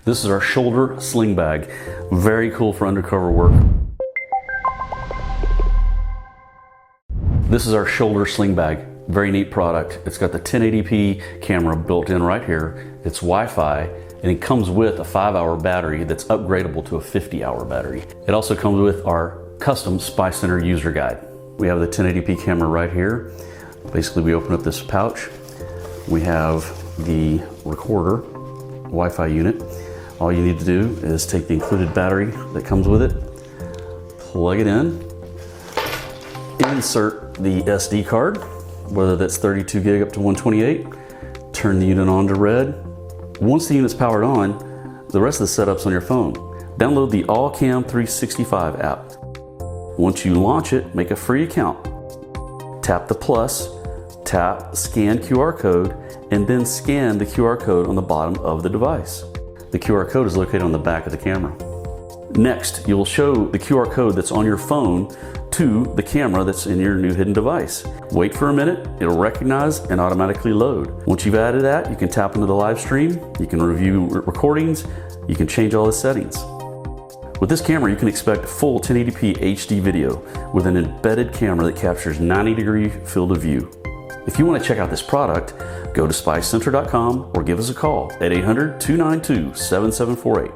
This is our shoulder sling bag. Very cool for undercover work. This is our shoulder sling bag. Very neat product. It's got the 1080p camera built in right here. It's Wi-Fi, and it comes with a 5-hour battery that's upgradable to a 50-hour battery. It also comes with our custom SpyCentre user guide. We have the 1080p camera right here. Basically, we open up this pouch. We have the recorder Wi-Fi unit. All you need to do is take the included battery that comes with it, plug it in, insert the SD card, whether that's 32 gig up to 128, turn the unit on to red. Once the unit's powered on, the rest of the setup's on your phone. Download the AllCam 365 app. Once you launch it, make a free account. Tap the plus, tap scan QR code, and then scan the QR code on the bottom of the device. The QR code is located on the back of the camera. Next, you'll show the QR code that's on your phone to the camera that's in your new hidden device. Wait for a minute, it'll recognize and automatically load. Once you've added that, you can tap into the live stream, you can review recordings, you can change all the settings. With this camera, you can expect full 1080p HD video with an embedded camera that captures 90-degree field of view. If you want to check out this product, go to SpyCentre.com or give us a call at 800-292-7748.